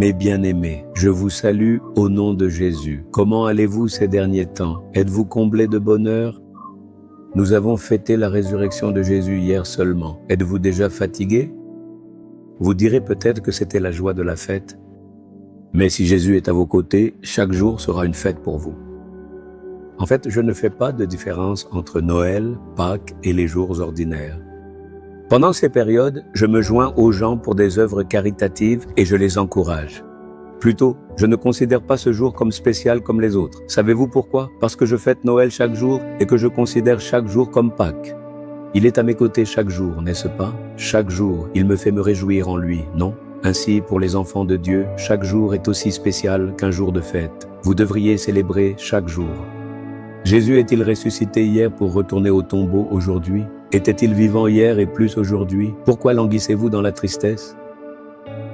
Mes bien-aimés, je vous salue au nom de Jésus. Comment allez-vous ces derniers temps? Êtes-vous comblés de bonheur? Nous avons fêté la résurrection de Jésus hier seulement. Êtes-vous déjà fatigué? Vous direz peut-être que c'était la joie de la fête. Mais si Jésus est à vos côtés, chaque jour sera une fête pour vous. En fait, je ne fais pas de différence entre Noël, Pâques et les jours ordinaires. Pendant ces périodes, je me joins aux gens pour des œuvres caritatives et je les encourage. Plutôt, je ne considère pas ce jour comme spécial comme les autres. Savez-vous pourquoi? Parce que je fête Noël chaque jour et que je considère chaque jour comme Pâques. Il est à mes côtés chaque jour, n'est-ce pas? Chaque jour, il me fait me réjouir en lui, non? Ainsi, pour les enfants de Dieu, chaque jour est aussi spécial qu'un jour de fête. Vous devriez célébrer chaque jour. Jésus est-il ressuscité hier pour retourner au tombeau aujourd'hui? Était-il vivant hier et plus aujourd'hui? Pourquoi languissez-vous dans la tristesse?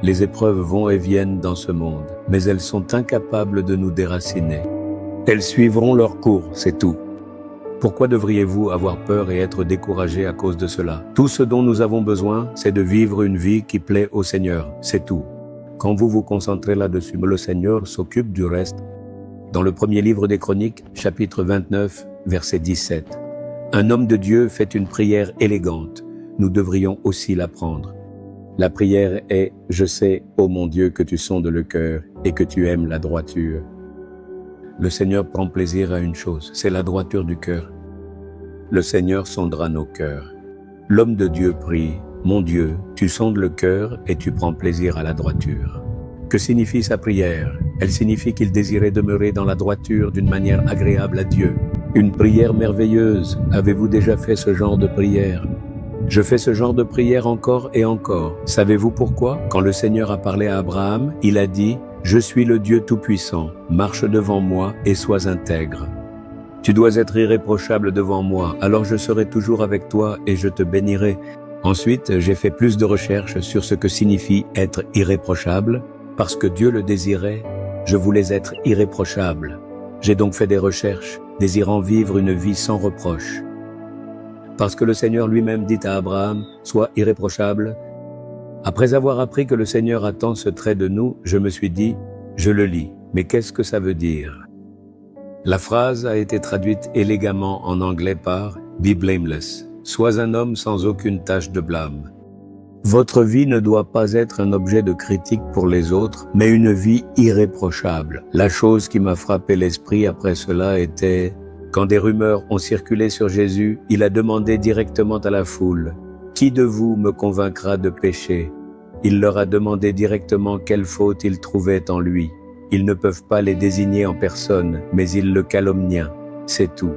Les épreuves vont et viennent dans ce monde, mais elles sont incapables de nous déraciner. Elles suivront leur cours, c'est tout. Pourquoi devriez-vous avoir peur et être découragé à cause de cela? Tout ce dont nous avons besoin, c'est de vivre une vie qui plaît au Seigneur, c'est tout. Quand vous vous concentrez là-dessus, le Seigneur s'occupe du reste. Dans le premier livre des Chroniques, chapitre 29, verset 17. Un homme de Dieu fait une prière élégante. Nous devrions aussi l'apprendre. La prière est « Je sais, ô mon Dieu, que tu sondes le cœur et que tu aimes la droiture. » Le Seigneur prend plaisir à une chose, c'est la droiture du cœur. Le Seigneur sondera nos cœurs. L'homme de Dieu prie « Mon Dieu, tu sondes le cœur et tu prends plaisir à la droiture. » Que signifie sa prière? Elle signifie qu'il désirait demeurer dans la droiture d'une manière agréable à Dieu. Une prière merveilleuse. Avez-vous déjà fait ce genre de prière? Je fais ce genre de prière encore et encore. Savez-vous pourquoi? Quand le Seigneur a parlé à Abraham, il a dit « Je suis le Dieu Tout-Puissant, marche devant moi et sois intègre. Tu dois être irréprochable devant moi, alors je serai toujours avec toi et je te bénirai. » Ensuite, j'ai fait plus de recherches sur ce que signifie être irréprochable. Parce que Dieu le désirait, je voulais être irréprochable. J'ai donc fait des recherches, désirant vivre une vie sans reproche. Parce que le Seigneur lui-même dit à Abraham, « Sois irréprochable ». Après avoir appris que le Seigneur attend ce trait de nous, je me suis dit, je le lis, mais qu'est-ce que ça veut dire? La phrase a été traduite élégamment en anglais par « Be blameless », sois un homme sans aucune tache de blâme. Votre vie ne doit pas être un objet de critique pour les autres, mais une vie irréprochable. La chose qui m'a frappé l'esprit après cela était, quand des rumeurs ont circulé sur Jésus, il a demandé directement à la foule, « Qui de vous me convaincra de péché ?» Il leur a demandé directement quelle faute ils trouvaient en lui. Ils ne peuvent pas les désigner en personne, mais ils le calomniaient. C'est tout.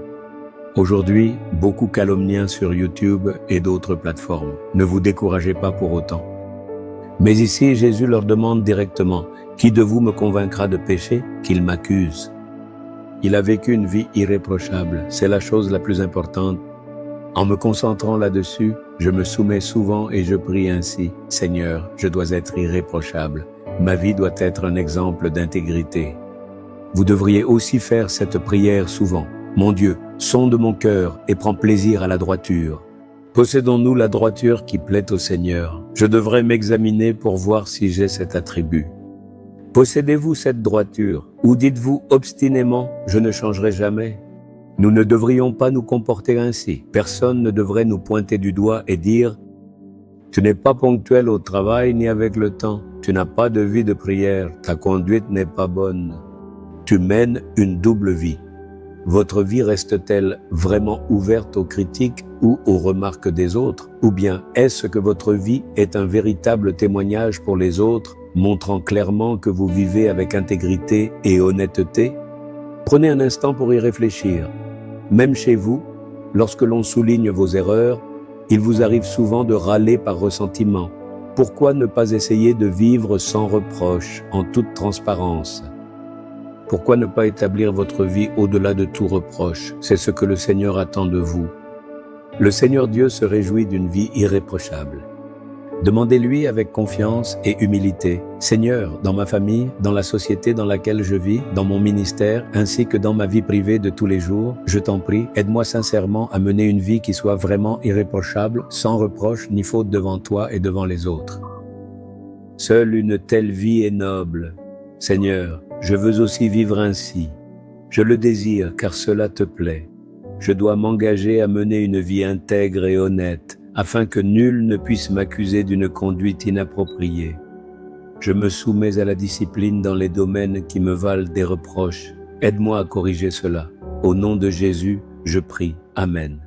Aujourd'hui, beaucoup calomnient sur YouTube et d'autres plateformes. Ne vous découragez pas pour autant. Mais ici, Jésus leur demande directement, « Qui de vous me convaincra de péché? Qu'il m'accuse. » Il a vécu une vie irréprochable, c'est la chose la plus importante. En me concentrant là-dessus, je me soumets souvent et je prie ainsi, « Seigneur, je dois être irréprochable. Ma vie doit être un exemple d'intégrité. » Vous devriez aussi faire cette prière souvent. Mon Dieu, sonde mon cœur et prends plaisir à la droiture. Possédons-nous la droiture qui plaît au Seigneur? Je devrais m'examiner pour voir si j'ai cet attribut. Possédez-vous cette droiture? Ou dites-vous obstinément, je ne changerai jamais? Nous ne devrions pas nous comporter ainsi. Personne ne devrait nous pointer du doigt et dire « Tu n'es pas ponctuel au travail ni avec le temps. Tu n'as pas de vie de prière. Ta conduite n'est pas bonne. Tu mènes une double vie. » Votre vie reste-t-elle vraiment ouverte aux critiques ou aux remarques des autres? Ou bien est-ce que votre vie est un véritable témoignage pour les autres, montrant clairement que vous vivez avec intégrité et honnêteté? Prenez un instant pour y réfléchir. Même chez vous, lorsque l'on souligne vos erreurs, il vous arrive souvent de râler par ressentiment. Pourquoi ne pas essayer de vivre sans reproche, en toute transparence? Pourquoi ne pas établir votre vie au-delà de tout reproche? C'est ce que le Seigneur attend de vous. Le Seigneur Dieu se réjouit d'une vie irréprochable. Demandez-lui avec confiance et humilité, « Seigneur, dans ma famille, dans la société dans laquelle je vis, dans mon ministère, ainsi que dans ma vie privée de tous les jours, je t'en prie, aide-moi sincèrement à mener une vie qui soit vraiment irréprochable, sans reproche ni faute devant toi et devant les autres. » Seule une telle vie est noble. Seigneur, je veux aussi vivre ainsi. Je le désire car cela te plaît. Je dois m'engager à mener une vie intègre et honnête, afin que nul ne puisse m'accuser d'une conduite inappropriée. Je me soumets à la discipline dans les domaines qui me valent des reproches. Aide-moi à corriger cela. Au nom de Jésus, je prie. Amen.